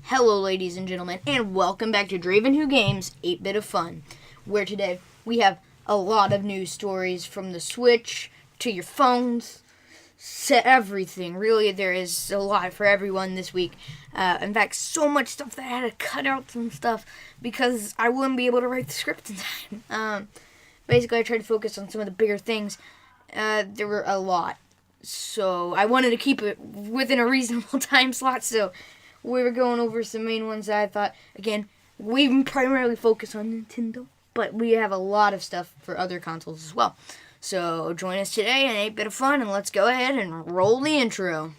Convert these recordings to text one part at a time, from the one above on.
Hello, ladies and gentlemen, and welcome back to Draven Who Games 8-Bit of Fun, where today we have a lot of news stories from the Switch to your phones to everything. Really, there is a lot for everyone this week. In fact, so much stuff that I had to cut out some stuff because I wouldn't be able to write the script in time. Basically, I tried to focus on some of the bigger things. There were a lot, so I wanted to keep it within a reasonable time slot, so we were going over some main ones that I thought, again, we primarily focus on Nintendo, but we have a lot of stuff for other consoles as well. So join us today in 8-Bit of Fun, and let's go ahead and roll the intro.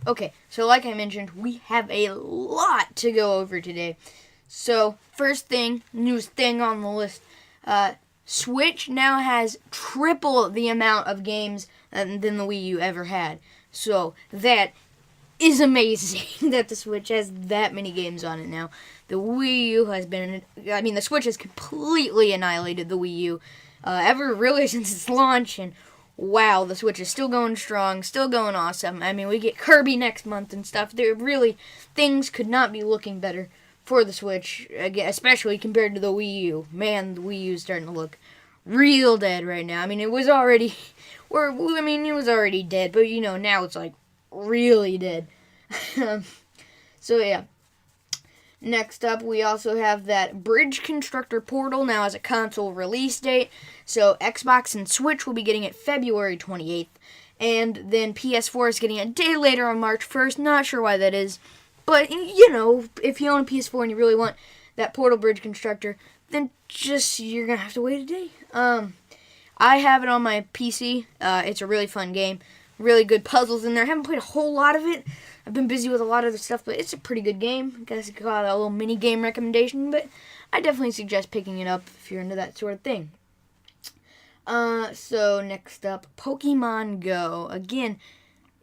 Okay, so like I mentioned, we have a lot to go over today. So, first thing, newest thing on the list, Switch now has triple the amount of games than the Wii U ever had. So, that is amazing that the Switch has that many games on it now. The Wii U has been, the Switch has completely annihilated the Wii U ever really since its launch, and wow, the Switch is still going strong, still going awesome. I mean, we get Kirby next month and stuff. Things could not be looking better for the Switch, especially compared to the Wii U. Man, the Wii U is starting to look real dead right now. I mean, it was already dead, but now it's like really dead. So yeah. Next up, we also have that Bridge Constructor Portal now has a console release date. So Xbox and Switch will be getting it February 28th. And then PS4 is getting it a day later on March 1st. Not sure why that is. But, if you own a PS4 and you really want that Portal Bridge Constructor, then you're going to have to wait a day. I have it on my PC. It's a really fun game. Really good puzzles in there. I haven't played a whole lot of it. I've been busy with a lot of other stuff, but it's a pretty good game. I guess I got a little mini game recommendation, but I definitely suggest picking it up if you're into that sort of thing. So next up, Pokemon Go. Again,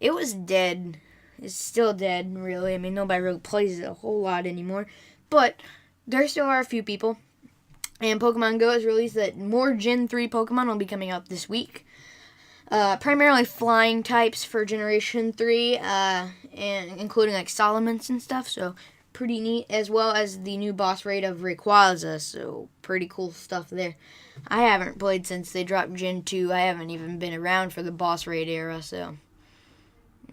it was dead. It's still dead, really. I mean, nobody really plays it a whole lot anymore, but there still are a few people. And Pokemon Go has released that more Gen 3 Pokemon will be coming out this week. Primarily flying types for Generation 3, and including like Salamence and stuff, so pretty neat, as well as the new boss raid of Rayquaza, so pretty cool stuff there. I haven't played since they dropped Gen 2. I haven't even been around for the boss raid era, so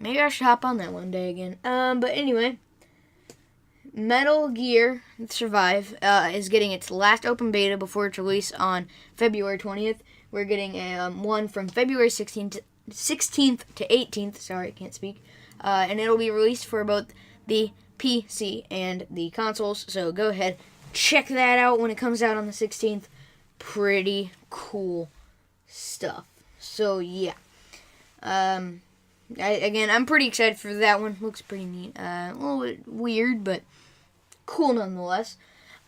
maybe I should hop on that one day again. But anyway, Metal Gear Survive is getting its last open beta before its release on February 20th. We're getting one from February 16th to 18th. Sorry, I can't speak. And it'll be released for both the PC and the consoles. So go ahead, check that out when it comes out on the 16th. Pretty cool stuff. So yeah. I'm pretty excited for that one. Looks pretty neat. A little bit weird, but cool nonetheless.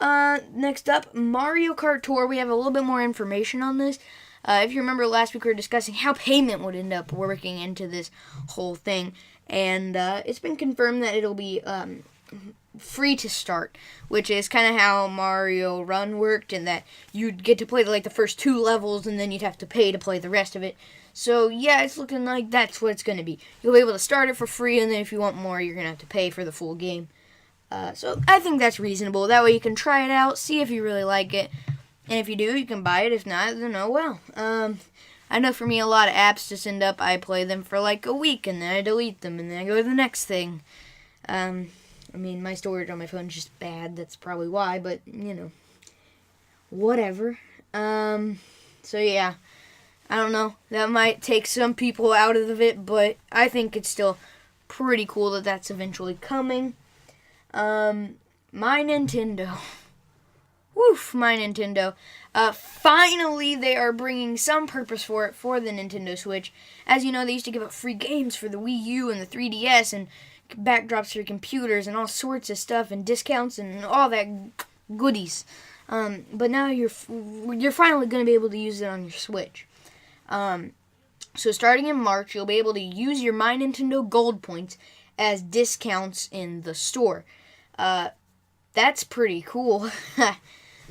Next up, Mario Kart Tour. We have a little bit more information on this. If you remember last week, we were discussing how payment would end up working into this whole thing. And it's been confirmed that it'll be free to start, which is kind of how Mario Run worked, and that you'd get to play the first 2 levels, and then you'd have to pay to play the rest of it. So yeah, it's looking like that's what it's going to be. You'll be able to start it for free, and then if you want more, you're going to have to pay for the full game. So I think that's reasonable. That way you can try it out, see if you really like it. And if you do, you can buy it. If not, then oh well. I know for me, a lot of apps just end up, I play them for like a week, and then I delete them, and then I go to the next thing. My storage on my phone is just bad. That's probably why, but, whatever. So yeah, I don't know. That might take some people out of it, but I think it's still pretty cool that that's eventually coming. My Nintendo. Woof, my Nintendo. Finally, they are bringing some purpose for it for the Nintendo Switch. As you know, they used to give out free games for the Wii U and the 3DS and backdrops for your computers and all sorts of stuff and discounts and all that goodies. But now you're finally going to be able to use it on your Switch. So starting in March, you'll be able to use your My Nintendo Gold points as discounts in the store. That's pretty cool.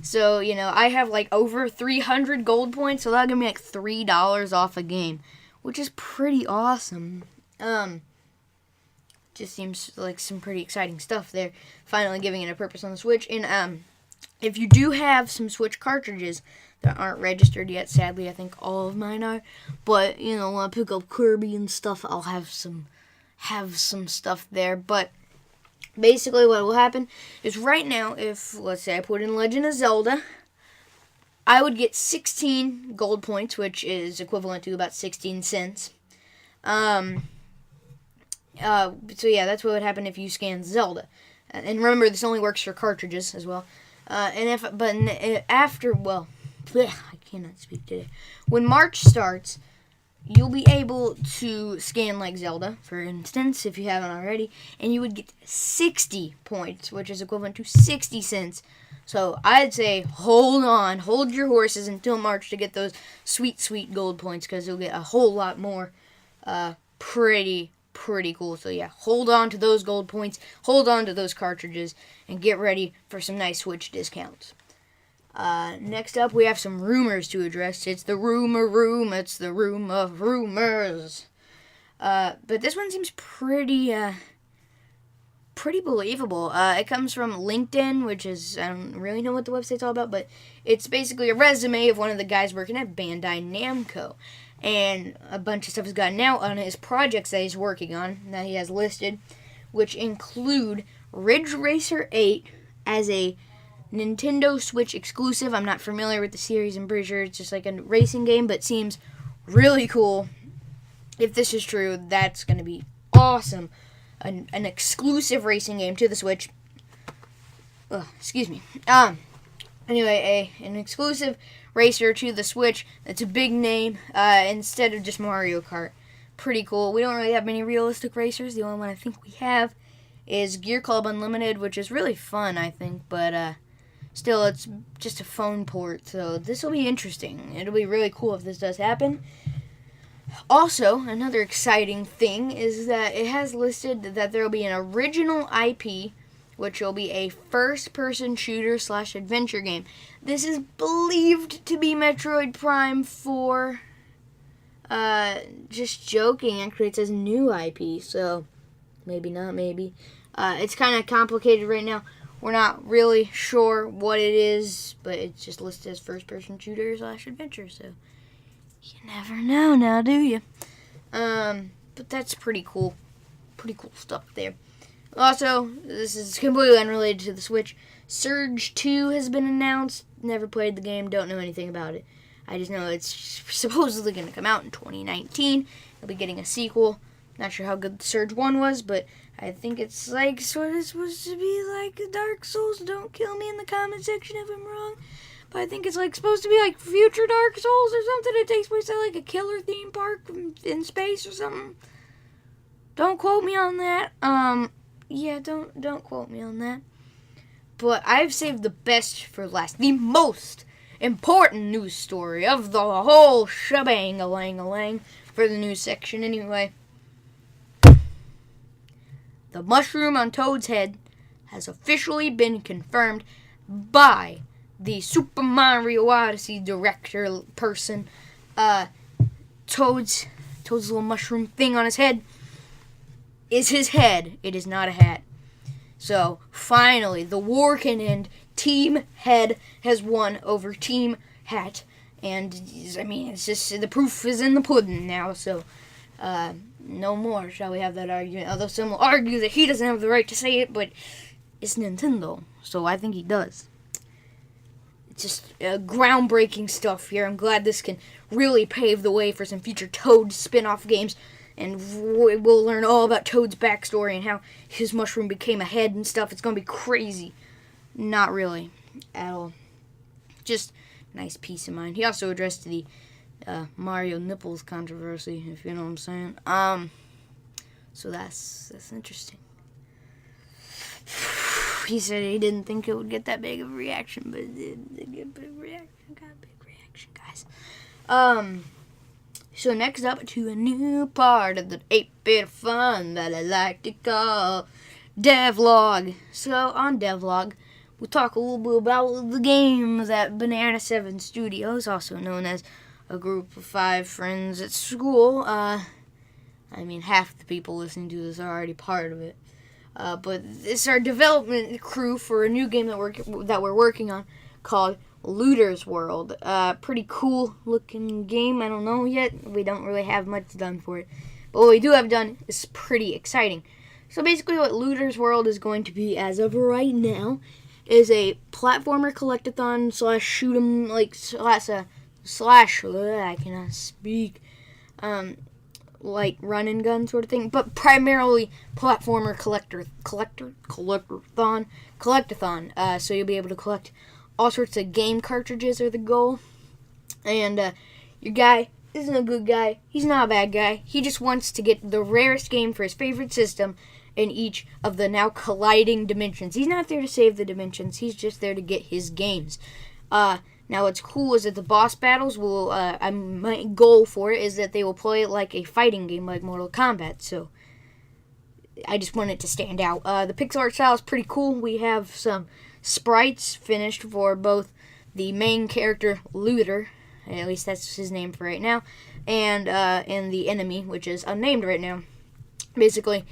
So, I have like over 300 gold points, so that'll give me like $3 off a game, which is pretty awesome. Just seems like some pretty exciting stuff there. Finally giving it a purpose on the Switch. And if you do have some Switch cartridges that aren't registered yet, sadly, I think all of mine are. But when I pick up Kirby and stuff, I'll have some stuff there. But basically, what will happen is right now, if let's say I put in Legend of Zelda, I would get 16 gold points, which is equivalent to about 16 cents. So yeah, that's what would happen if you scan Zelda. And remember, this only works for cartridges as well. After, I cannot speak today. When March starts, you'll be able to scan like Zelda, for instance, if you haven't already, and you would get 60 points, which is equivalent to 60 cents. So I'd say hold your horses until March to get those sweet, sweet gold points, because you'll get a whole lot more. Pretty cool. So yeah, hold on to those gold points, hold on to those cartridges, and get ready for some nice Switch discounts. Next up, we have some rumors to address. It's the rumor room. It's the room of rumors. But this one seems pretty believable. It comes from LinkedIn, which is, I don't really know what the website's all about, but it's basically a resume of one of the guys working at Bandai Namco. And a bunch of stuff has gotten out on his projects that he's working on, that he has listed, which include Ridge Racer 8 as a Nintendo Switch exclusive. I'm not familiar with the series. I'm pretty sure it's just like a racing game, but seems really cool. If this is true, that's going to be awesome. An exclusive racing game to the Switch. Excuse me. Anyway, an exclusive racer to the Switch that's a big name instead of just Mario Kart. Pretty cool. We don't really have many realistic racers. The only one I think we have is Gear Club Unlimited, which is really fun, I think, but still, it's just a phone port, so this will be interesting. It'll be really cool if this does happen. Also, another exciting thing is that it has listed that there will be an original IP, which will be a first-person shooter / adventure game. This is believed to be Metroid Prime 4. Just joking, actually it says new IP, so maybe not, maybe. It's kind of complicated right now. We're not really sure what it is, but it's just listed as first-person shooter / adventure, so you never know now, do you? But that's pretty cool. Pretty cool stuff there. Also, this is completely unrelated to the Switch. Serge II has been announced. Never played the game, don't know anything about it. I just know it's supposedly going to come out in 2019. It'll be getting a sequel. Not sure how good Serge 1 was, but I think it's like sort of supposed to be like Dark Souls. Don't kill me in the comment section if I'm wrong. But I think it's like supposed to be like future Dark Souls or something. It takes place at like a killer theme park in space or something. Don't quote me on that. Yeah, don't quote me on that. But I've saved the best for last. The most important news story of the whole shebang-a-lang-a-lang for the news section anyway. The mushroom on Toad's head has officially been confirmed by the Super Mario Odyssey director person. Toad's little mushroom thing on his head is his head. It is not a hat. So, finally, the war can end. Team Head has won over Team Hat. And, I mean, it's just, the proof is in the pudding now, so, no more shall we have that argument. Although some will argue that he doesn't have the right to say it, but it's Nintendo, so I think he does. It's just groundbreaking stuff here. I'm glad this can really pave the way for some future Toad spin-off games. And we'll learn all about Toad's backstory and how his mushroom became a head and stuff. It's going to be crazy. Not really. At all. Just nice peace of mind. He also addressed the Mario nipples controversy, if you know what I'm saying. So that's interesting. He said he didn't think it would get that big of a reaction, but it did get a big reaction. Got a big reaction, guys. So next up to a new part of the 8-bit fun that I like to call devlog. So on devlog, we'll talk a little bit about the games at Banana 7 Studios, also known as a group of 5 friends at school. Half the people listening to this are already part of it. But this is our development crew for a new game that we're working on called Looter's World. Pretty cool looking game. I don't know yet. We don't really have much done for it. But what we do have done is pretty exciting. So basically what Looter's World is going to be as of right now is a platformer collectathon slash shoot 'em slash I cannot speak. Like run and gun sort of thing, but primarily platformer collectathon. So you'll be able to collect all sorts of game cartridges are the goal. And your guy isn't a good guy. He's not a bad guy. He just wants to get the rarest game for his favorite system in each of the now colliding dimensions. He's not there to save the dimensions. He's just there to get his games. Now, what's cool is that the boss battles will, my goal for it is that they will play it like a fighting game, like Mortal Kombat. So, I just want it to stand out. The pixel art style is pretty cool. We have some sprites finished for both the main character, Looter, at least that's his name for right now, and the enemy, which is unnamed right now. Basically,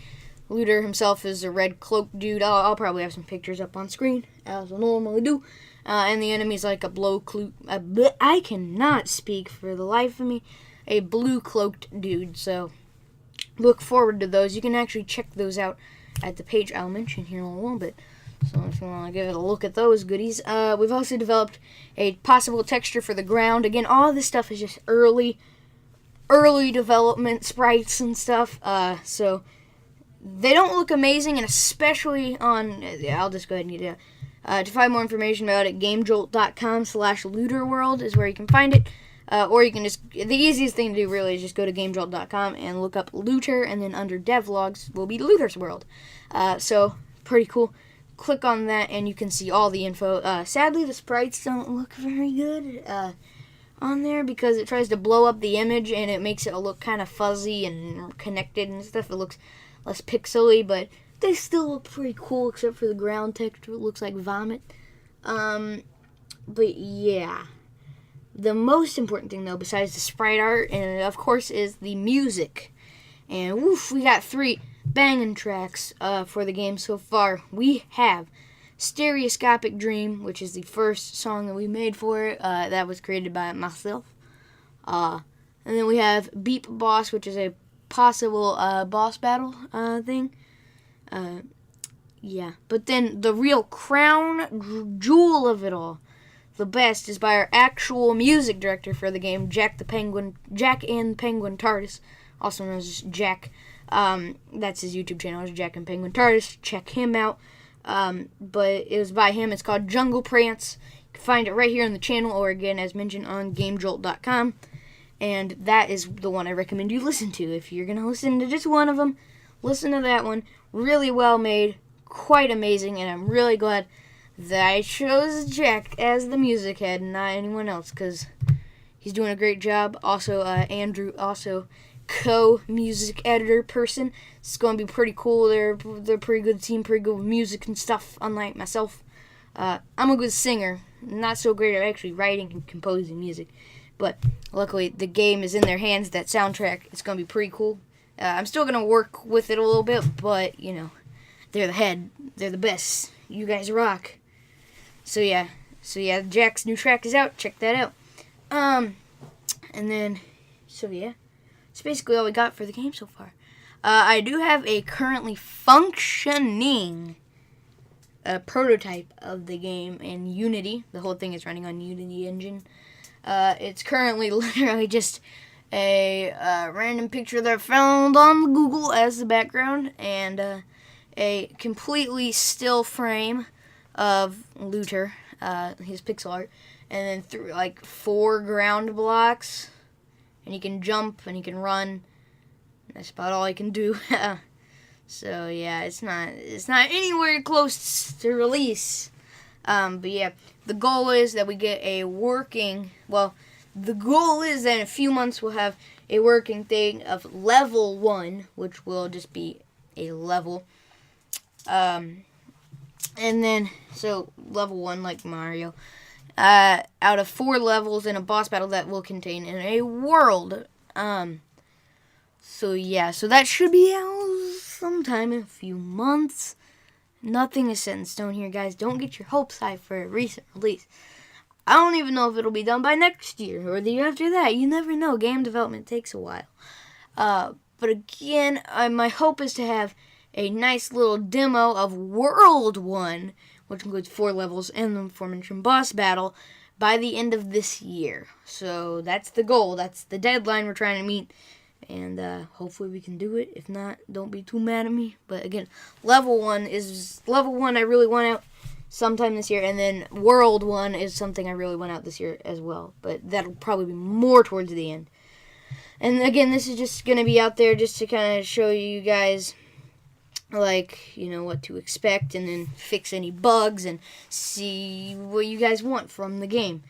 Looter himself is a red cloaked dude. I'll probably have some pictures up on screen, as I normally do. And the enemy's like I cannot speak for the life of me. A blue cloaked dude. So look forward to those. You can actually check those out at the page I'll mention here in a little bit. So if you want to give it a look at those goodies. We've also developed a possible texture for the ground. Again, all this stuff is just early development sprites and stuff. So they don't look amazing, and especially on, I'll just go ahead and get it. To find more information about it, GameJolt.com/looterworld is where you can find it. Or you can the easiest thing to do really is just go to GameJolt.com and look up Looter, and then under devlogs will be Looter's World. So, pretty cool. Click on that and you can see all the info. Sadly, the sprites don't look very good on there because it tries to blow up the image and it makes it look kind of fuzzy and connected and stuff. It looks less pixely, but they still look pretty cool, except for the ground texture. It looks like vomit. But yeah. The most important thing, though, besides the sprite art, and of course, is the music. And woof, we got 3 banging tracks for the game so far. We have Stereoscopic Dream, which is the first song that we made for it. That was created by myself. And then we have Beep Boss, which is a possible boss battle thing. Yeah, but then the real crown jewel of it all, the best, is by our actual music director for the game, Jack and Penguin TARDIS, also known as Jack. That's his YouTube channel, is Jack and Penguin TARDIS. Check him out. But it was by him. It's called Jungle Prance. You can find it right here on the channel, or again, as mentioned, on GameJolt.com. And that is the one I recommend you listen to. If you're gonna listen to just one of them, listen to that one. Really well made, quite amazing, and I'm really glad that I chose Jack as the music head and not anyone else, because he's doing a great job. Also, Andrew, also co-music editor person. It's going to be pretty cool. They're a pretty good team, pretty good with music and stuff, unlike myself. I'm a good singer, not so great at actually writing and composing music, but luckily the game is in their hands, that soundtrack. It's going to be pretty cool. I'm still going to work with it a little bit, but, you know, they're the head. They're the best. You guys rock. So yeah, Jack's new track is out. Check that out. And then, so yeah, that's basically all we got for the game so far. I do have a currently functioning prototype of the game in Unity. The whole thing is running on Unity engine. It's currently literally just a random picture that I found on Google as the background, and a completely still frame of Looter, his pixel art, and then through like 4 ground blocks, and he can jump and he can run. That's about all he can do. So yeah, it's not anywhere close to release. But yeah, the goal is that we get a working. Well, the goal is that in a few months we'll have a working thing of level 1, which will just be a level. And then, so level 1, like Mario, out of 4 levels in a boss battle that will contain in a world. So yeah, so that should be out sometime in a few months. Nothing is set in stone here, guys. Don't get your hopes high for a recent release. I don't even know if it'll be done by next year or the year after that. You never know. Game development takes a while. But again, my hope is to have a nice little demo of World 1, which includes 4 levels and the aforementioned boss battle, by the end of this year. So that's the goal. That's the deadline we're trying to meet. And hopefully we can do it. If not, don't be too mad at me. But again, level 1 I really want out sometime this year. And then World 1 is something I really want out this year as well. But that'll probably be more towards the end. And again, this is just going to be out there just to kind of show you guys, like, you know, what to expect, and then fix any bugs and see what you guys want from the game.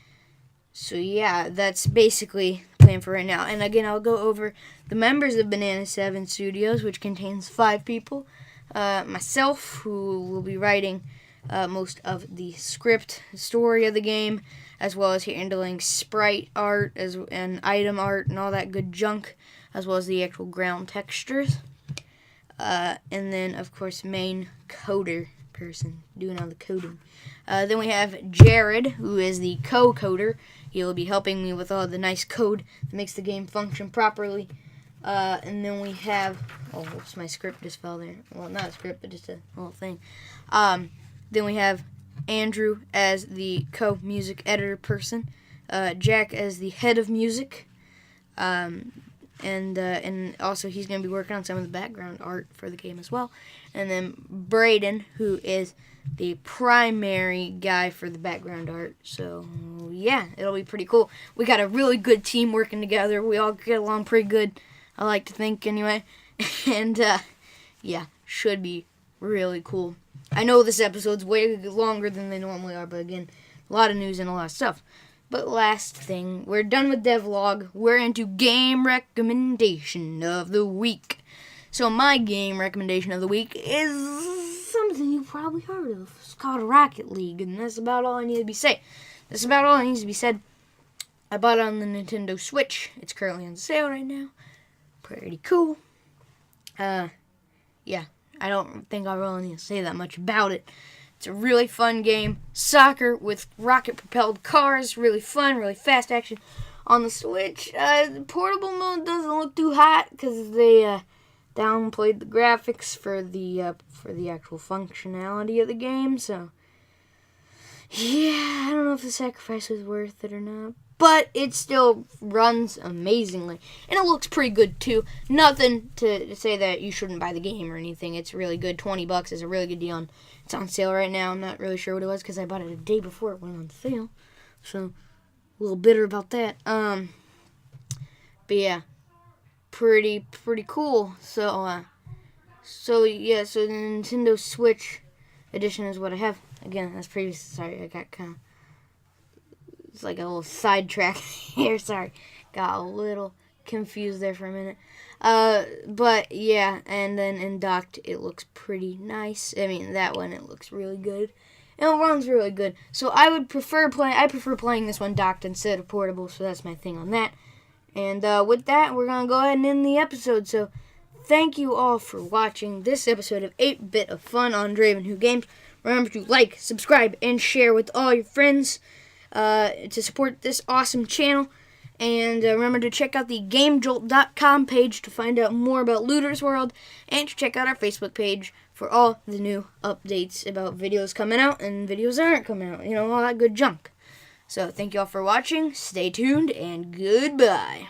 So yeah, that's basically the plan for right now. And again, I'll go over the members of Banana 7 Studios, which contains 5 people. Myself, who will be writing most of the script, story of the game, as well as handling sprite art and item art and all that good junk, as well as the actual ground textures. And then, of course, main coder person doing all the coding. Then we have Jared, who is the co-coder. He'll be helping me with all the nice code that makes the game function properly. And then we have... Oh, whoops, my script just fell there. Well, not a script, but just a little thing. Then we have Andrew as the co-music editor person. Jack as the head of music. And also he's going to be working on some of the background art for the game as well. And then Braden, who is the primary guy for the background art. So, yeah, it'll be pretty cool. We got a really good team working together. We all get along pretty good, I like to think, anyway. And, yeah, should be really cool. I know this episode's way longer than they normally are, but again, a lot of news and a lot of stuff. But last thing, we're done with devlog. We're into game recommendation of the week. So my game recommendation of the week is something you've probably heard of. It's called Rocket League, and that's about all I need to be said. That's about all that needs to be said. I bought it on the Nintendo Switch. It's currently on sale right now. Pretty cool. Yeah, I don't think I really need to say that much about it. It's a really fun game. Soccer with rocket-propelled cars. Really fun, really fast action. On the Switch, the portable mode doesn't look too hot because they downplayed the graphics for the actual functionality of the game. So, yeah, I don't know if the sacrifice was worth it or not. But it still runs amazingly. And it looks pretty good, too. Nothing to say that you shouldn't buy the game or anything. It's really good. $20 is a really good deal. It's on sale right now. I'm not really sure what it was because I bought it a day before it went on sale. So, a little bitter about that. But yeah, pretty cool. So yeah, so the Nintendo Switch edition is what I have. Again, as previous. Sorry, I got kind of... It's like a little sidetrack here. Sorry. Got a little confused there for a minute. But yeah, and then in docked, it looks pretty nice. I mean, that one, it looks really good. And it runs really good. So I prefer playing this one docked instead of portable, so that's my thing on that. And with that, we're going to go ahead and end the episode. So thank you all for watching this episode of 8-Bit of Fun on Draven Who Games. Remember to like, subscribe, and share with all your friends to support this awesome channel. And remember to check out the GameJolt.com page to find out more about Looter's World, and to check out our Facebook page for all the new updates about videos coming out and videos that aren't coming out. You know, all that good junk. So thank you all for watching. Stay tuned, and goodbye.